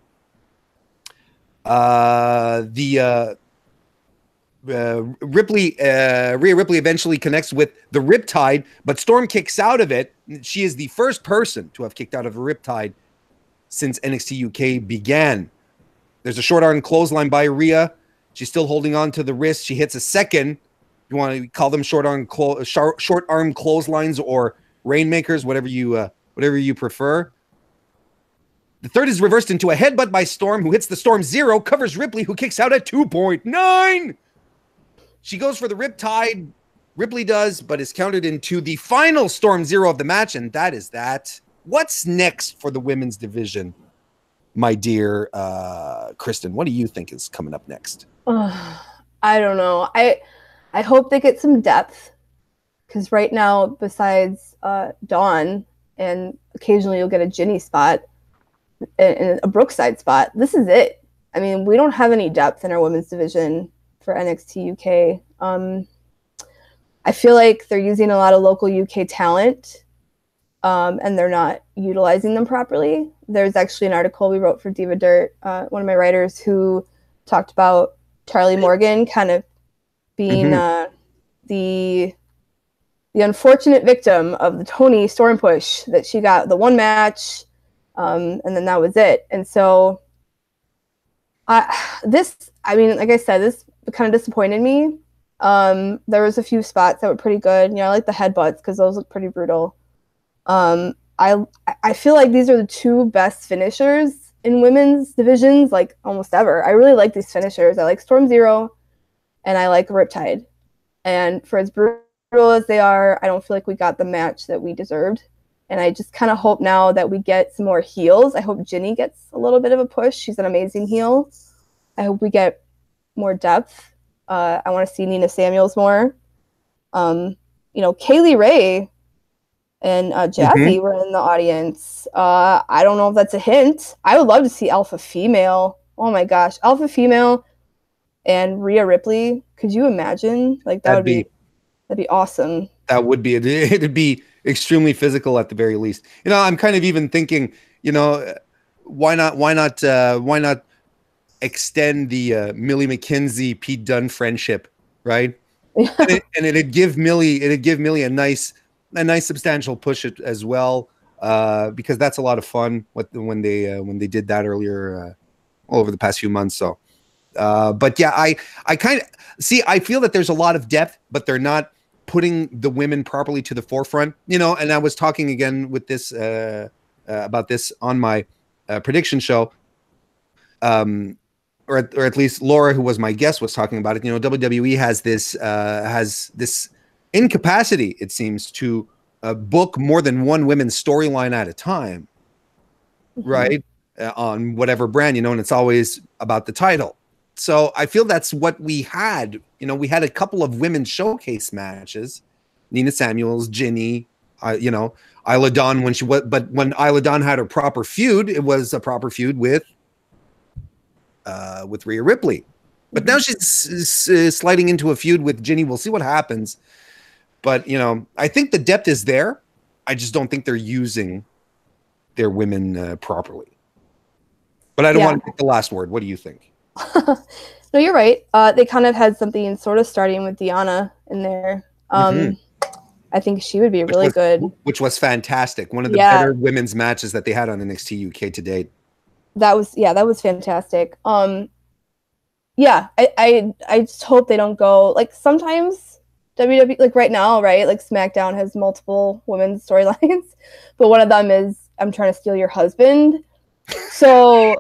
Rhea Ripley eventually connects with the Riptide, but Storm kicks out of it. She is the first person to have kicked out of a Riptide since NXT UK began. There's a short arm clothesline by Rhea. She's still holding on to the wrist. She hits a second. You want to call them short arm clotheslines or rainmakers, whatever you prefer. The third is reversed into a headbutt by Storm, who hits the Storm Zero, covers Ripley, who kicks out at 2.9. She goes for the Riptide. Ripley does, but is countered into the final Storm Zero of the match, and that is that. What's next for the women's division, my dear Kristen? What do you think is coming up next? I don't know. I hope they get some depth, because right now, besides Dawn, and occasionally you'll get a Ginny spot and a Brookside spot, this is it. I mean, we don't have any depth in our women's division for NXT UK. I feel like they're using a lot of local UK talent, and they're not utilizing them properly. There's actually an article we wrote for Diva Dirt, one of my writers, who talked about Charlie Morgan kind of being the unfortunate victim of the Toni Storm push, that she got the one match, and then that was it. And so like I said, this kind of disappointed me. There was a few spots that were pretty good. I like the headbutts because those look pretty brutal. I feel like these are the 2 best finishers in women's divisions, like almost ever. I really like these finishers. I like Storm Zero, and I like Riptide. And for as brutal as they are, I don't feel like we got the match that we deserved. And I just kind of hope now that we get some more heels. I hope Ginny gets a little bit of a push. She's an amazing heel. I hope we get more depth. I want to see Nina Samuels more. Kaylee Ray and Jazzy were in the audience. I don't know if that's a hint. I would love to see Alpha Female. Oh my gosh, Alpha Female and Rhea Ripley. Could you imagine? Like that'd be awesome. That would be it'd be extremely physical at the very least. I'm kind of even thinking, why not extend the Millie McKenzie Pete Dunne friendship, right? and it'd give Millie a nice substantial push as well, because that's a lot of fun when they did that earlier over the past few months. So but yeah, I kind of see, I feel that there's a lot of depth, but they're not putting the women properly to the forefront, and I was talking again with this about this on my prediction show, or at least Laura, who was my guest, was talking about it. WWE has this incapacity, it seems, to book more than one women's storyline at a time, right? On whatever brand, and it's always about the title. So I feel that's what we had. We had a couple of women's showcase matches, Nina Samuels, Ginny, Isla Dawn when Isla Dawn had her proper feud, it was a proper feud with Rhea Ripley. But now she's sliding into a feud with Ginny. We'll see what happens. But, I think the depth is there. I just don't think they're using their women properly. But I don't want to take the last word. What do you think? No, you're right. They kind of had something sort of starting with Deanna in there. I think she would be really good. Which was fantastic. One of the better women's matches that they had on NXT UK to date. That was fantastic. I just hope they don't go, like, sometimes WWE, like right now, right? Like SmackDown has multiple women's storylines, but one of them is I'm trying to steal your husband. So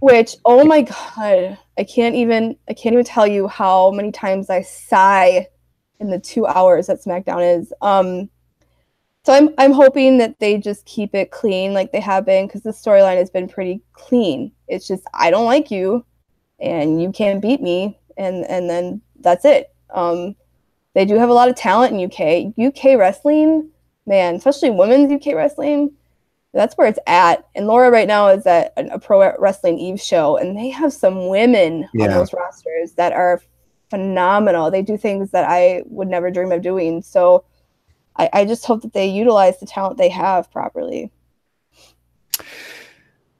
which, oh my God, I can't even tell you how many times I sigh in the 2 hours that SmackDown is. So I'm hoping that they just keep it clean like they have been, because the storyline has been pretty clean. It's just, I don't like you and you can't beat me, and then that's it. They do have a lot of talent in UK wrestling, man, especially women's UK wrestling. That's where it's at. And Laura right now is at a Pro Wrestling Eve show, and they have some women on those rosters that are phenomenal. They do things that I would never dream of doing. So I just hope that they utilize the talent they have properly.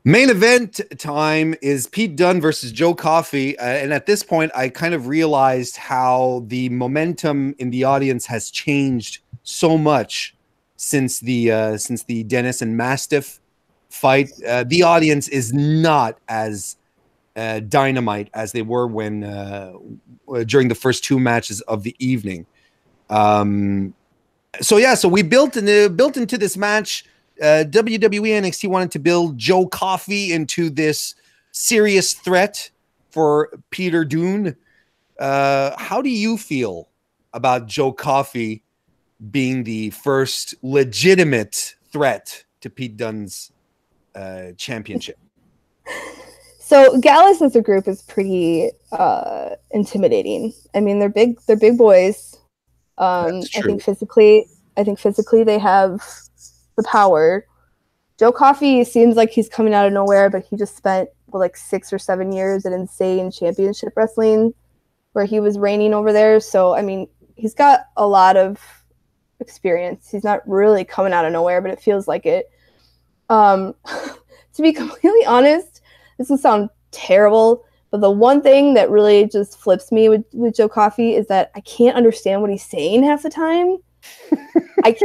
Main event time is Pete Dunne versus Joe Coffey. And at this point, I kind of realized how the momentum in the audience has changed so much since the Dennis and Mastiff fight. The audience is not as dynamite as they were when during the first two matches of the evening. So we built into this match. WWE NXT wanted to build Joe Coffey into this serious threat for Peter Dunne. How do you feel about Joe Coffey being the first legitimate threat to Pete Dunne's championship? So Gallus as a group is pretty intimidating. I mean, they're big boys. That's true. I think physically they have the power. Joe Coffey seems like he's coming out of nowhere, but he just spent like 6 or 7 years at Insane Championship Wrestling, where he was reigning over there. So I mean, he's got a lot of experience. He's not really coming out of nowhere, but it feels like it. To be completely honest, this will sound terrible, but the one thing that really just flips me with Joe Coffey is that I can't understand what he's saying half the time.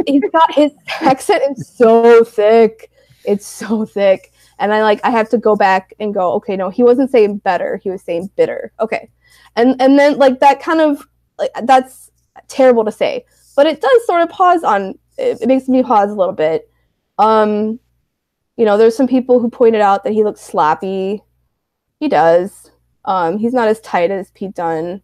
He's got his accent is so thick. It's so thick. And I have to go back and go, okay, no, he wasn't saying better. He was saying bitter. Okay. And then like that kind of like, that's terrible to say, but it does sort of pause on, it makes me pause a little bit. There's some people who pointed out that he looks sloppy. He does. He's not as tight as Pete Dunne.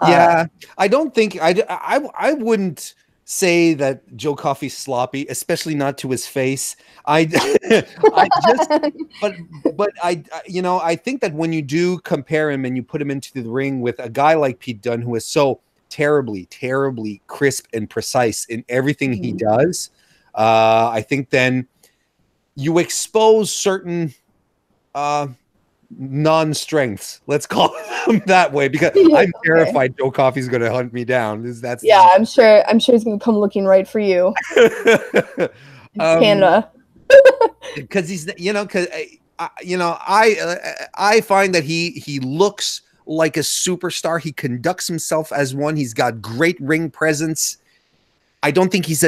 Yeah, I don't think I wouldn't say that Joe Coffey's sloppy, especially not to his face. I think that when you do compare him and you put him into the ring with a guy like Pete Dunne, who is so terribly, terribly crisp and precise in everything he does, I think then you expose certain non-strengths, let's call them that way, because I'm terrified Joe Coffey's going to hunt me down. I'm sure he's going to come looking right for you. Canada. Because he's, I find that he looks like a superstar. He conducts himself as one. He's got great ring presence. I don't think he's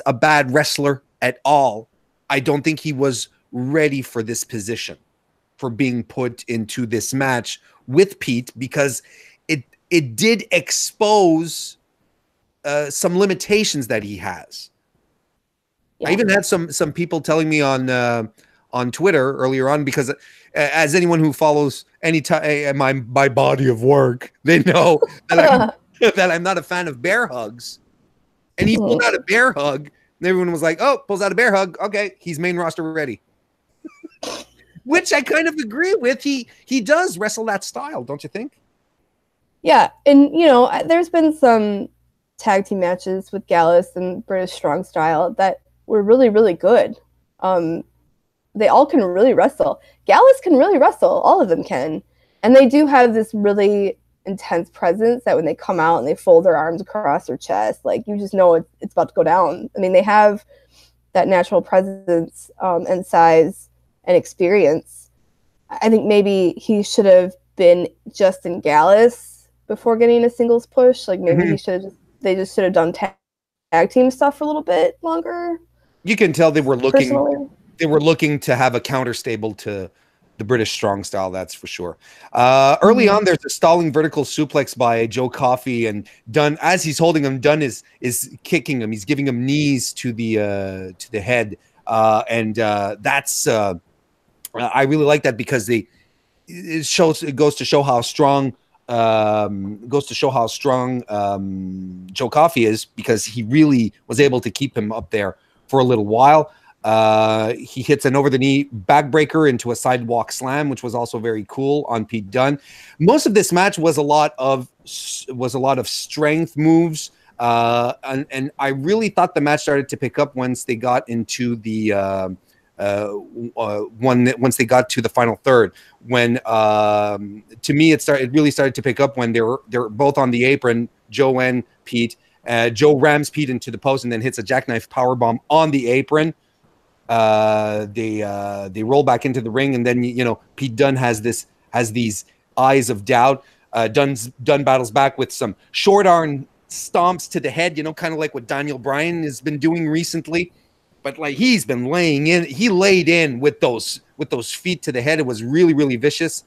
a bad wrestler at all. I don't think he was ready for this position, for being put into this match with Pete, because it did expose some limitations that he has. Yeah. I even had some people telling me on Twitter earlier on, because as anyone who follows my body of work, they know that I'm not a fan of bear hugs. And he pulled out a bear hug, and everyone was like, "Oh, pulls out a bear hug. Okay, he's main roster ready." Which I kind of agree with. He does wrestle that style, don't you think? Yeah, and there's been some tag team matches with Gallus and British Strong Style that were really, really good. They all can really wrestle. Gallus can really wrestle. All of them can. And they do have this really intense presence that when they come out and they fold their arms across their chest, like you just know it's about to go down. I mean, they have that natural presence and size and experience. I think maybe he should have been just in Gallus before getting a singles push. Like maybe they just should have done tag team stuff for a little bit longer. You can tell they were looking personally. They were looking to have a counter stable to the British Strong Style, that's for sure. Early on, there's a stalling vertical suplex by Joe Coffey, and Dunn, as he's holding him, Dunn is kicking him. He's giving him knees to the head, and that's I really like that because it goes to show how strong Joe Coffey is, because he really was able to keep him up there for a little while. He hits an over the knee backbreaker into a sidewalk slam, which was also very cool on Pete Dunne. Most of this match was a lot of strength moves, and I really thought the match started to pick up once they got into the once they got to the final third. When to me it really started to pick up when they're both on the apron, Joe and Pete. Joe rams Pete into the post and then hits a jackknife powerbomb on the apron. They roll back into the ring, and then Pete Dunne has these eyes of doubt. Dunne battles back with some short arm stomps to the head, kind of like what Daniel Bryan has been doing recently. But like he's been laying in, he laid in with those feet to the head. It was really, really vicious.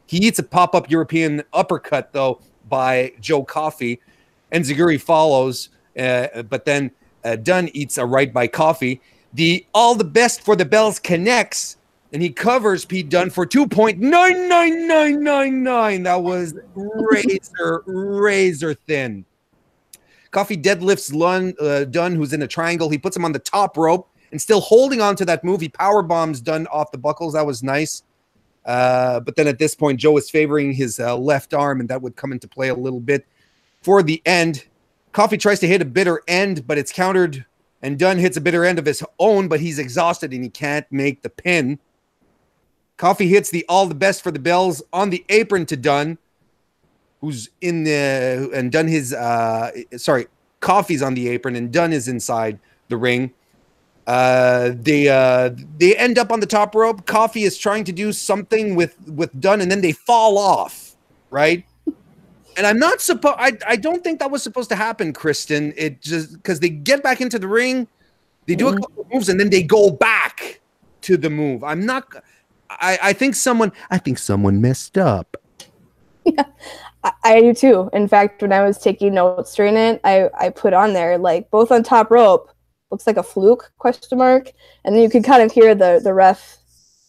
He eats a pop-up European uppercut though by Joe Coffey. And Zaguri follows, but then Dunn eats a right by Coffey. The all the best for the bells connects, and he covers Pete Dunne for 2.99999. That was razor thin. Coffey deadlifts Dunn, who's in a triangle. He puts him on the top rope and still holding on to that move. He power bombs Dunn off the buckles. That was nice. But then at this point, Joe is favoring his left arm, and that would come into play a little bit. For the end, Coffey tries to hit a bitter end, but it's countered, and Dunn hits a bitter end of his own, but he's exhausted and he can't make the pin. Coffey hits the all the best for the bells on the apron to Dunn, who's in the, and Dunn Coffey's on the apron, and Dunn is inside the ring. They end up on the top rope. Coffey is trying to do something with Dunn, and then they fall off, right? And I'm not supposed. I don't think that was supposed to happen, Kristen. It just because they get back into the ring, they do a couple of moves, and then they go back to the move. I'm not. I think someone messed up. Yeah, I do too. In fact, when I was taking notes during it, I put on there like both on top rope looks like a fluke ? And then you could kind of hear the ref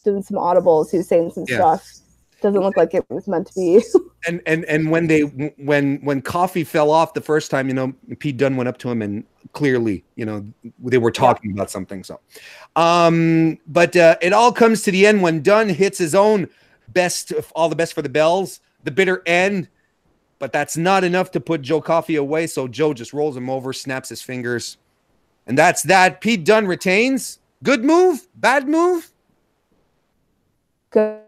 doing some audibles. He was saying some stuff. Doesn't look like it was meant to be. And when Coffey fell off the first time, Pete Dunne went up to him and clearly, they were talking about something. So, but it all comes to the end when Dunne hits his own all the best for the bells, the bitter end. But that's not enough to put Joe Coffey away. So Joe just rolls him over, snaps his fingers, and that's that. Pete Dunne retains. Good move, bad move. Good.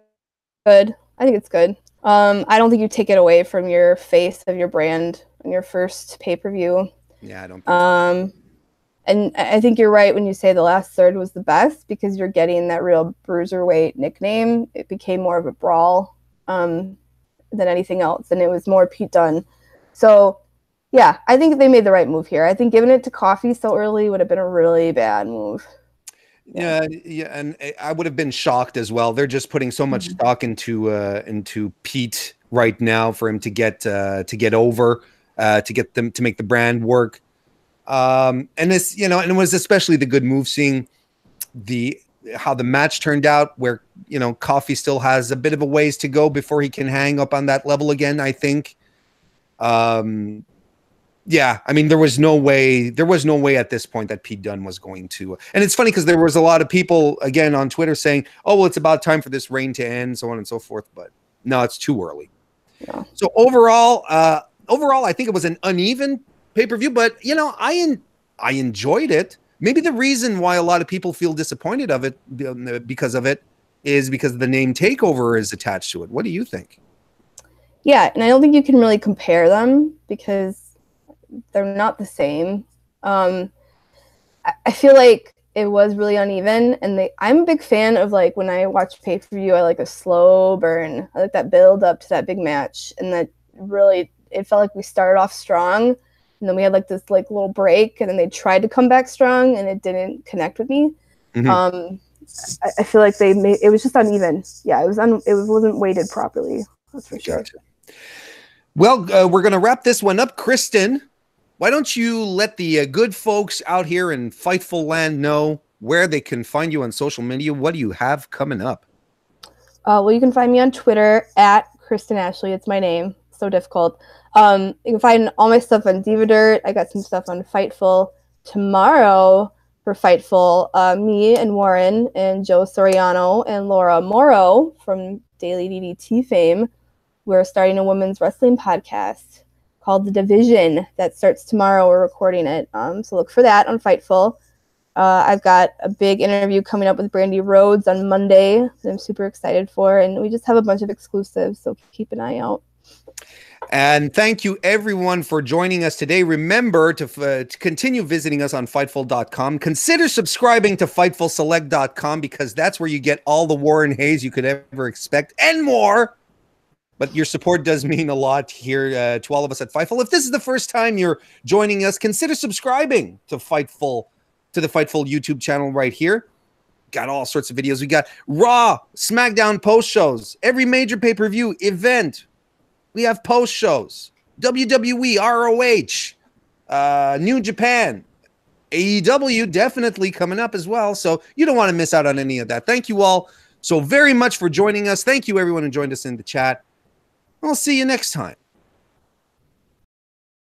I think it's good. I don't think you take it away from your face of your brand on your first pay-per-view. Yeah, I don't think so. And I think you're right when you say the last third was the best because you're getting that real bruiserweight nickname. It became more of a brawl than anything else, and it was more Pete Dunne. So, yeah, I think they made the right move here. I think giving it to Coffey so early would have been a really bad move. Yeah, and I would have been shocked as well. They're just putting so much stock into Pete right now for him to get over, to get them to make the brand work. And this, and it was especially the good move seeing how the match turned out, where Coffey still has a bit of a ways to go before he can hang up on that level again. I think. Yeah, I mean, there was no way at this point that Pete Dunne was going to. And it's funny because there was a lot of people, again, on Twitter saying, oh, well, it's about time for this reign to end, so on and so forth. But no, it's too early. Yeah. So overall, I think it was an uneven pay-per-view, but, you know, I enjoyed it. Maybe the reason why a lot of people feel disappointed of it because of it is because the name Takeover is attached to it. What do you think? Yeah, and I don't think you can really compare them because they're not the same. I feel like it was really uneven, and I'm a big fan of, like, when I watch pay-per-view, I like a slow burn. I like that build up to that big match, and that really, it felt like we started off strong, and then we had like this like little break, and then they tried to come back strong, and it didn't connect with me. Mm-hmm. I feel like it was just uneven. Yeah, it wasn't weighted properly. That's for sure. Gotcha. Well, we're going to wrap this one up. Kristen, why don't you let the good folks out here in Fightful land know where they can find you on social media? What do you have coming up? Well, you can find me on Twitter at Kristen Ashley. It's my name. So difficult. You can find all my stuff on Diva Dirt. I got some stuff on Fightful. Tomorrow for Fightful, me and Warren and Joe Soriano and Laura Morrow from Daily DDT fame, we're starting a women's wrestling podcast called The Division that starts tomorrow. We're recording it. So look for that on Fightful. I've got a big interview coming up with Brandy Rhodes on Monday that I'm super excited for. And we just have a bunch of exclusives, so keep an eye out. And thank you, everyone, for joining us today. Remember to continue visiting us on Fightful.com. Consider subscribing to FightfulSelect.com because that's where you get all the Warren Hayes you could ever expect and more. But your support does mean a lot here to all of us at Fightful. If this is the first time you're joining us, consider subscribing to the Fightful YouTube channel right here. Got all sorts of videos. We got Raw, SmackDown post shows, every major pay-per-view event. We have post shows, WWE, ROH, New Japan, AEW definitely coming up as well. So you don't want to miss out on any of that. Thank you all so very much for joining us. Thank you, everyone who joined us in the chat. I'll see you next time.